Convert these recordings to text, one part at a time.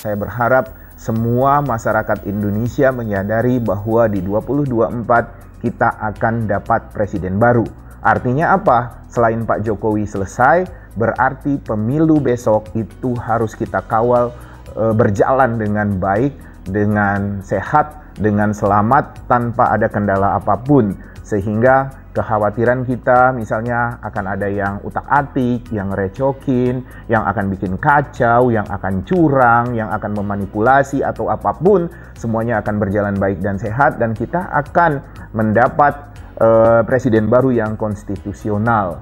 Saya berharap semua masyarakat Indonesia menyadari bahwa di 2024 kita akan dapat presiden baru. Artinya apa? Selain Pak Jokowi selesai, berarti pemilu besok itu harus kita kawal berjalan dengan baik, dengan sehat, dengan selamat, tanpa ada kendala apapun. Sehingga kekhawatiran kita misalnya akan ada yang utak-atik, yang recokin, yang akan bikin kacau, yang akan curang, yang akan memanipulasi atau apapun, semuanya akan berjalan baik dan sehat, dan kita akan mendapat presiden baru yang konstitusional.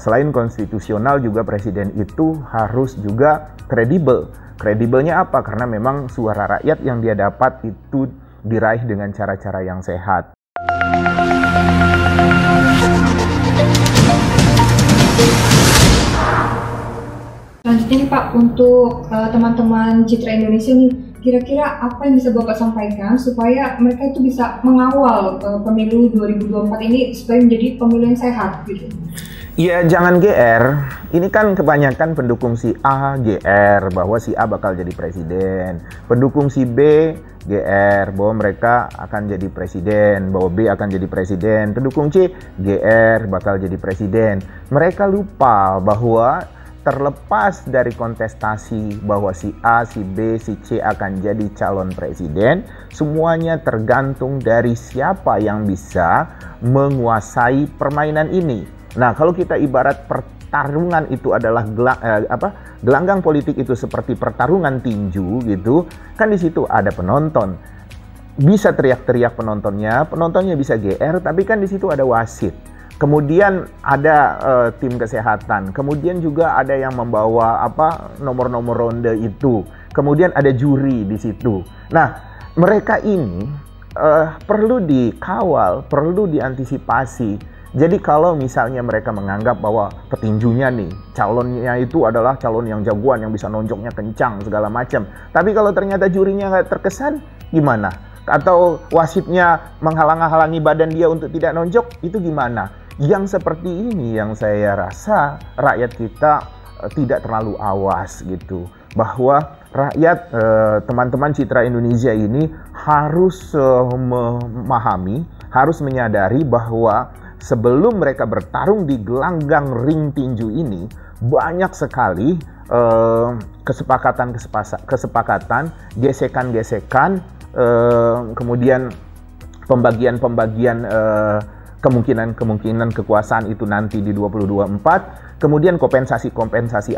Selain konstitusional juga presiden itu harus juga kredibel. Kredibelnya apa? Karena memang suara rakyat yang dia dapat itu diraih dengan cara-cara yang sehat. Selanjutnya nih Pak, untuk teman-teman Citra Indonesia nih, kira-kira apa yang bisa Bapak sampaikan supaya mereka itu bisa mengawal pemilu 2024 ini supaya menjadi pemilu yang sehat gitu? Ya, jangan GR. Ini kan kebanyakan pendukung si A GR bahwa si A bakal jadi presiden. Pendukung si B GR bahwa mereka akan jadi presiden, bahwa B akan jadi presiden. Pendukung C GR bakal jadi presiden. Mereka lupa bahwa terlepas dari kontestasi bahwa si A, si B, si C akan jadi calon presiden, semuanya tergantung dari siapa yang bisa menguasai permainan ini. Nah, kalau kita ibarat pertarungan itu adalah gelanggang politik itu seperti pertarungan tinju gitu, kan di situ ada penonton. Bisa teriak-teriak penontonnya bisa GR, tapi kan di situ ada wasit. Kemudian ada tim kesehatan, kemudian juga ada yang membawa nomor-nomor ronde itu. Kemudian ada juri di situ. Nah, mereka ini perlu dikawal, perlu diantisipasi. Jadi kalau misalnya mereka menganggap bahwa petinjunya nih, calonnya itu adalah calon yang jagoan, yang bisa nonjoknya kencang, segala macam. Tapi kalau ternyata jurinya nggak terkesan, gimana? Atau wasitnya menghalang-halangi badan dia untuk tidak nonjok, itu gimana? Yang seperti ini yang saya rasa rakyat kita tidak terlalu awas gitu. Bahwa rakyat, teman-teman Citra Indonesia ini harus memahami, harus menyadari bahwa sebelum mereka bertarung di gelanggang ring tinju ini, banyak sekali kesepakatan, gesekan-gesekan, kemudian pembagian kemungkinan kekuasaan itu nanti di 2024, kemudian kompensasi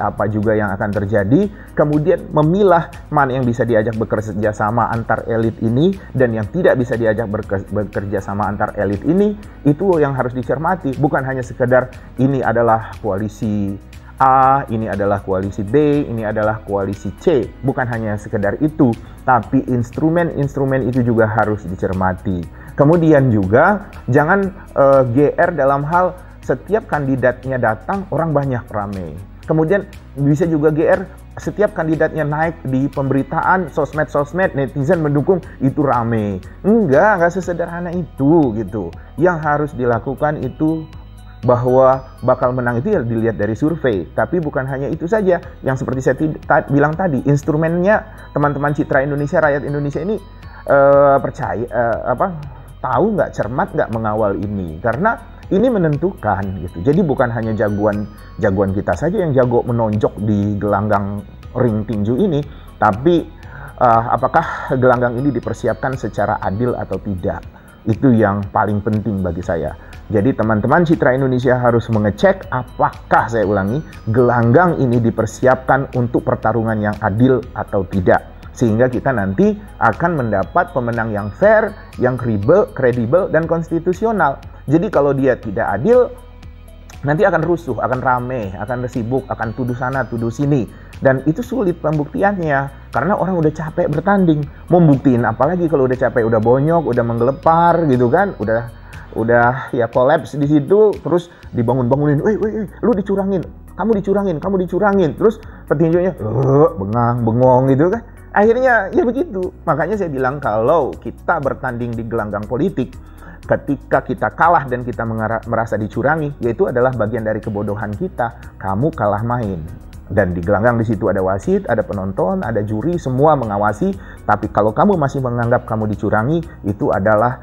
apa juga yang akan terjadi, kemudian memilah mana yang bisa diajak bekerja sama antar elit ini dan yang tidak bisa diajak bekerja sama antar elit ini, itu yang harus dicermati. Bukan hanya sekedar ini adalah koalisi A, ini adalah koalisi B, ini adalah koalisi C. Bukan hanya sekedar itu, tapi instrumen-instrumen itu juga harus dicermati. Kemudian juga jangan GR dalam hal setiap kandidatnya datang orang banyak rame. Kemudian bisa juga GR setiap kandidatnya naik di pemberitaan sosmed, netizen mendukung itu rame. Enggak sesederhana itu gitu. Yang harus dilakukan itu bahwa bakal menang itu ya dilihat dari survei. Tapi bukan hanya itu saja. Yang seperti saya bilang tadi, instrumennya teman-teman Citra Indonesia, rakyat Indonesia ini tahu nggak, cermat nggak mengawal ini, karena ini menentukan gitu. Jadi bukan hanya jagoan kita saja yang jago menonjok di gelanggang ring tinju ini, tapi apakah gelanggang ini dipersiapkan secara adil atau tidak? Itu yang paling penting bagi saya. Jadi teman-teman Citra Indonesia harus mengecek apakah, saya ulangi, gelanggang ini dipersiapkan untuk pertarungan yang adil atau tidak. Sehingga kita nanti akan mendapat pemenang yang fair, yang kredibel, dan konstitusional. Jadi kalau dia tidak adil, nanti akan rusuh, akan rame, akan sibuk, akan tuduh sana, tuduh sini. Dan itu sulit pembuktiannya, karena orang udah capek bertanding. Mau buktiin apalagi kalau udah capek, udah bonyok, udah menggelepar gitu kan, udah ya kolaps di situ, terus dibangunin, lu dicurangin, kamu dicurangin, terus petinjunya bengong gitu kan. Akhirnya ya begitu. Makanya saya bilang kalau kita bertanding di gelanggang politik, ketika kita kalah dan kita merasa dicurangi, yaitu adalah bagian dari kebodohan kita. Kamu kalah main. Dan di gelanggang di situ ada wasit, ada penonton, ada juri, semua mengawasi. Tapi kalau kamu masih menganggap kamu dicurangi, itu adalah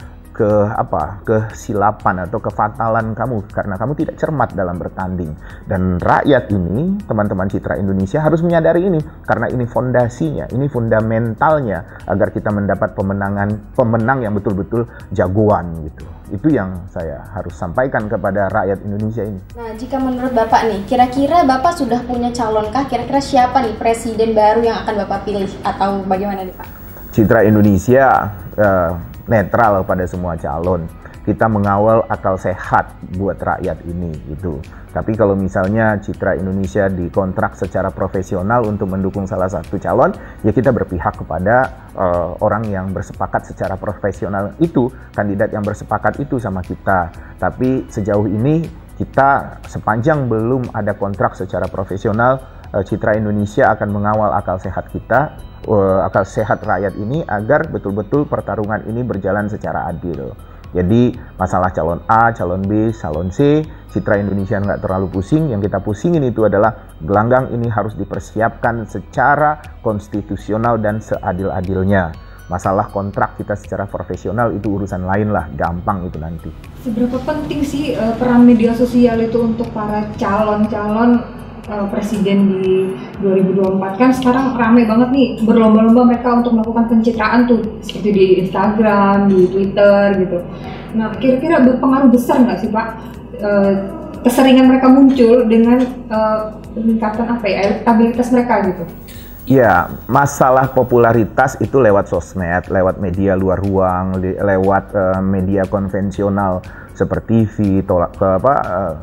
kesilapan atau kefatalan kamu karena kamu tidak cermat dalam bertanding. Dan rakyat ini, teman-teman Citra Indonesia harus menyadari ini karena ini fondasinya, ini fundamentalnya agar kita mendapat pemenang yang betul-betul jagoan gitu. Itu yang saya harus sampaikan kepada rakyat Indonesia ini. Nah, jika menurut Bapak nih, kira-kira Bapak sudah punya calonkah? Kira-kira siapa nih presiden baru yang akan Bapak pilih atau bagaimana nih Pak? Citra Indonesia netral pada semua calon. Kita mengawal akal sehat buat rakyat ini gitu. Tapi kalau misalnya Citra Indonesia dikontrak secara profesional untuk mendukung salah satu calon, ya kita berpihak kepada orang yang bersepakat secara profesional itu, kandidat yang bersepakat itu sama kita. Tapi sejauh ini kita sepanjang belum ada kontrak secara profesional, Citra Indonesia akan mengawal akal sehat kita, akal sehat rakyat ini agar betul-betul pertarungan ini berjalan secara adil. Jadi masalah calon A, calon B, calon C, Citra Indonesia nggak terlalu pusing. Yang kita pusingin itu adalah gelanggang ini harus dipersiapkan secara konstitusional dan seadil-adilnya. Masalah kontrak kita secara profesional itu urusan lain lah, gampang itu nanti. Seberapa penting sih peran media sosial itu untuk para calon-calon presiden di 2024? Kan sekarang ramai banget nih, berlomba-lomba mereka untuk melakukan pencitraan tuh, seperti di Instagram, di Twitter gitu. Nah, kira-kira berpengaruh besar nggak sih Pak keseringan mereka muncul dengan peningkatan elektabilitas mereka gitu? Ya, masalah popularitas itu lewat sosmed, lewat media luar ruang, lewat media konvensional seperti TV,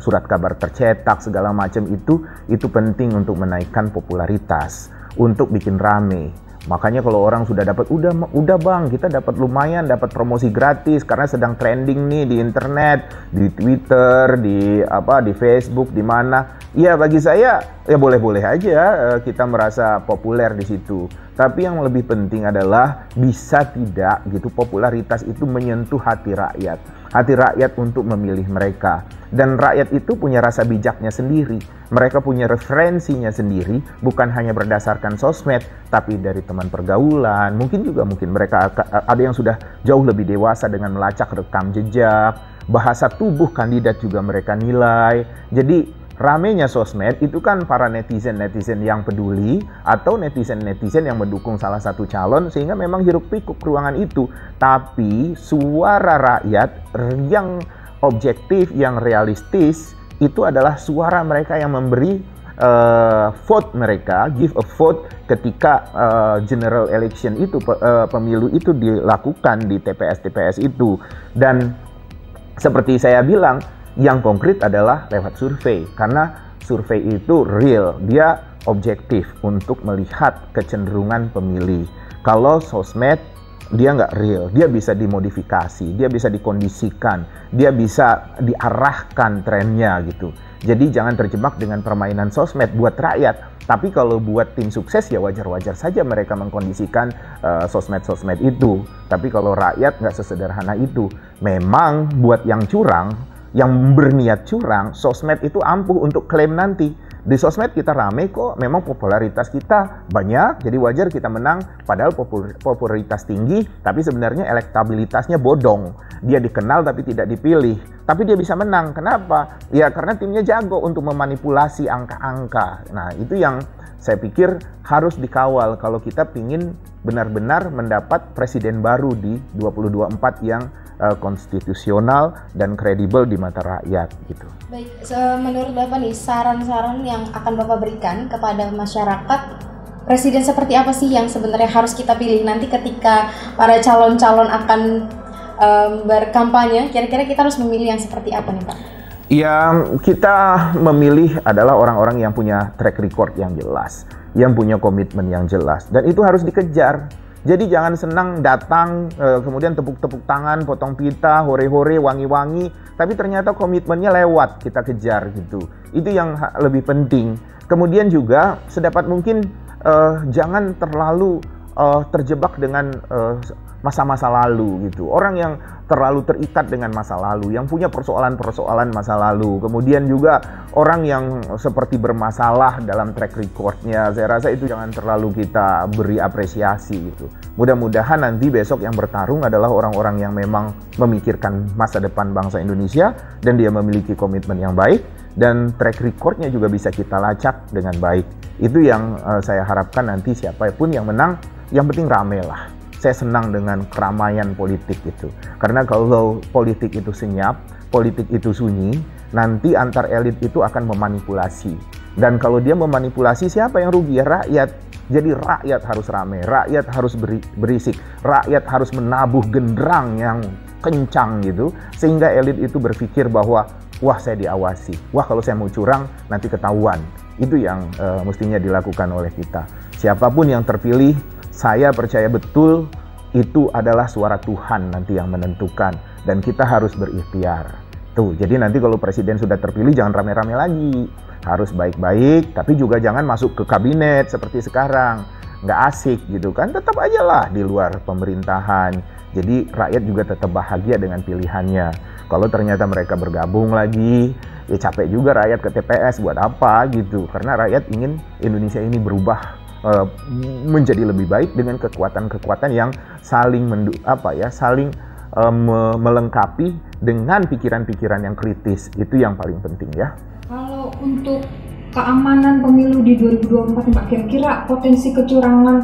surat kabar tercetak, segala macam itu penting untuk menaikkan popularitas, untuk bikin rame. Makanya kalau orang sudah dapat, udah bang, kita dapat lumayan, dapat promosi gratis karena sedang trending nih di internet, di Twitter, di Facebook, di mana. Ya bagi saya ya boleh-boleh aja kita merasa populer di situ. Tapi yang lebih penting adalah bisa tidak gitu popularitas itu menyentuh hati rakyat untuk memilih mereka. Dan rakyat itu punya rasa bijaknya sendiri. Mereka punya referensinya sendiri, bukan hanya berdasarkan sosmed, tapi dari teman pergaulan. Mungkin mereka ada yang sudah jauh lebih dewasa dengan melacak rekam jejak, bahasa tubuh kandidat juga mereka nilai. Jadi ramenya sosmed itu kan para netizen yang peduli atau netizen yang mendukung salah satu calon, sehingga memang hiruk pikuk ruangan itu. Tapi suara rakyat yang objektif, yang realistis itu adalah suara mereka yang memberi vote mereka, give a vote ketika general election itu, pemilu itu dilakukan di TPS itu. Dan seperti saya bilang, yang konkret adalah lewat survei, karena survei itu real, dia objektif untuk melihat kecenderungan pemilih. Kalau sosmed dia nggak real, dia bisa dimodifikasi, dia bisa dikondisikan, dia bisa diarahkan trennya gitu. Jadi jangan terjebak dengan permainan sosmed buat rakyat. Tapi kalau buat tim sukses ya wajar-wajar saja mereka mengkondisikan sosmed itu. Tapi kalau rakyat nggak sesederhana itu. Memang buat yang curang, yang berniat curang, sosmed itu ampuh untuk klaim nanti. Di sosmed kita rame kok, memang popularitas kita banyak, jadi wajar kita menang. Padahal popularitas tinggi, tapi sebenarnya elektabilitasnya bodong. Dia dikenal tapi tidak dipilih, tapi dia bisa menang. Kenapa? Ya karena timnya jago untuk memanipulasi angka-angka. Nah itu yang saya pikir harus dikawal kalau kita pingin benar-benar mendapat presiden baru di 2024 yang konstitusional dan kredibel di mata rakyat gitu. Baik, menurut Bapak nih saran-saran yang akan Bapak berikan kepada masyarakat, presiden seperti apa sih yang sebenarnya harus kita pilih nanti ketika para calon-calon akan berkampanye? Kira-kira kita harus memilih yang seperti apa nih Pak? Ya, kita memilih adalah orang-orang yang punya track record yang jelas, yang punya komitmen yang jelas, dan itu harus dikejar. Jadi jangan senang datang, kemudian tepuk-tepuk tangan, potong pita, hore-hore, wangi-wangi, tapi ternyata komitmennya lewat, kita kejar gitu. Itu yang lebih penting. Kemudian juga sedapat mungkin jangan terlalu terjebak dengan masa-masa lalu gitu. Orang yang terlalu terikat dengan masa lalu, yang punya persoalan-persoalan masa lalu. Kemudian juga orang yang seperti bermasalah dalam track recordnya. Saya rasa itu jangan terlalu kita beri apresiasi gitu. Mudah-mudahan nanti besok yang bertarung adalah orang-orang yang memang memikirkan masa depan bangsa Indonesia dan dia memiliki komitmen yang baik dan track recordnya juga bisa kita lacak dengan baik. Itu yang saya harapkan nanti siapapun yang menang, yang penting rame lah. Saya senang dengan keramaian politik itu. Karena kalau politik itu senyap, politik itu sunyi, nanti antar elit itu akan memanipulasi. Dan kalau dia memanipulasi, siapa yang rugi? Ya rakyat. Jadi rakyat harus rame, rakyat harus berisik, rakyat harus menabuh genderang yang kencang gitu. Sehingga elit itu berpikir bahwa, wah saya diawasi, wah kalau saya mau curang nanti ketahuan. Itu yang mestinya dilakukan oleh kita. Siapapun yang terpilih, saya percaya betul itu adalah suara Tuhan nanti yang menentukan dan kita harus berikhtiar. Tuh, jadi nanti kalau presiden sudah terpilih jangan rame-rame lagi. Harus baik-baik, tapi juga jangan masuk ke kabinet seperti sekarang. Nggak asik gitu kan, tetap aja lah di luar pemerintahan. Jadi rakyat juga tetap bahagia dengan pilihannya. Kalau ternyata mereka bergabung lagi, ya capek juga rakyat ke TPS buat apa gitu. Karena rakyat ingin Indonesia ini berubah menjadi lebih baik dengan kekuatan-kekuatan yang saling melengkapi dengan pikiran-pikiran yang kritis. Itu yang paling penting ya. Kalau untuk keamanan pemilu di 2024 Pak, kira-kira potensi kecurangan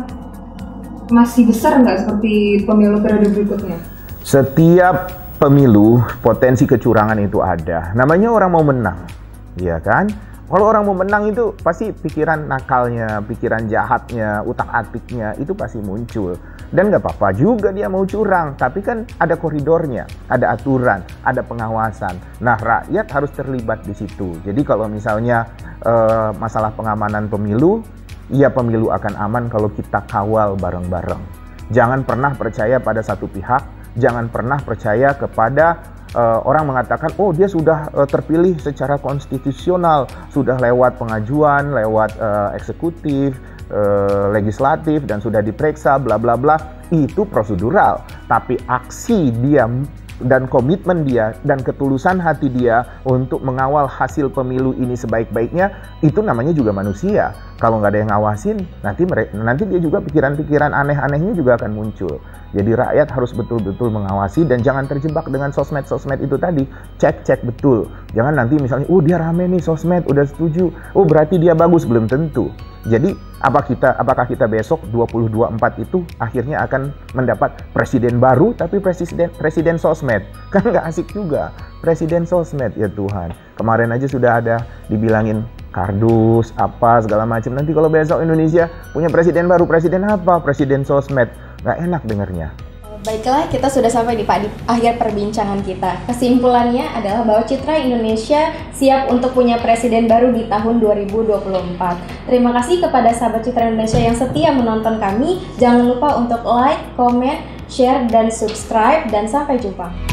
masih besar nggak seperti pemilu periode berikutnya? Setiap pemilu potensi kecurangan itu ada. Namanya orang mau menang, ya kan? Kalau orang mau menang itu pasti pikiran nakalnya, pikiran jahatnya, utak-atiknya itu pasti muncul. Dan nggak apa-apa juga dia mau curang, tapi kan ada koridornya, ada aturan, ada pengawasan. Nah rakyat harus terlibat di situ. Jadi kalau misalnya masalah pengamanan pemilu, ya pemilu akan aman kalau kita kawal bareng-bareng. Jangan pernah percaya pada satu pihak, jangan pernah percaya kepada orang mengatakan, oh dia sudah terpilih secara konstitusional, sudah lewat pengajuan, lewat eksekutif, legislatif, dan sudah diperiksa, bla bla bla. Itu prosedural, tapi aksi dia dan komitmen dia dan ketulusan hati dia untuk mengawal hasil pemilu ini sebaik-baiknya, itu namanya juga manusia. Kalau nggak ada yang ngawasin, nanti dia juga pikiran-pikiran aneh-anehnya juga akan muncul. Jadi rakyat harus betul-betul mengawasi dan jangan terjebak dengan sosmed-sosmed itu tadi. Cek betul. Jangan nanti misalnya, dia rame nih sosmed, udah setuju. Oh berarti dia bagus, belum tentu. Jadi apakah kita besok 2024 itu akhirnya akan mendapat presiden baru tapi presiden sosmed? Kan nggak asik juga. Presiden sosmed, ya Tuhan. Kemarin aja sudah ada dibilangin kardus, apa segala macam. Nanti kalau besok Indonesia punya presiden baru, presiden apa? Presiden sosmed. Nggak enak dengarnya. Baiklah, kita sudah sampai di akhir perbincangan kita. Kesimpulannya adalah bahwa Citra Indonesia siap untuk punya presiden baru di tahun 2024. Terima kasih kepada sahabat Citra Indonesia yang setia menonton kami. Jangan lupa untuk like, comment, share, dan subscribe. Dan sampai jumpa.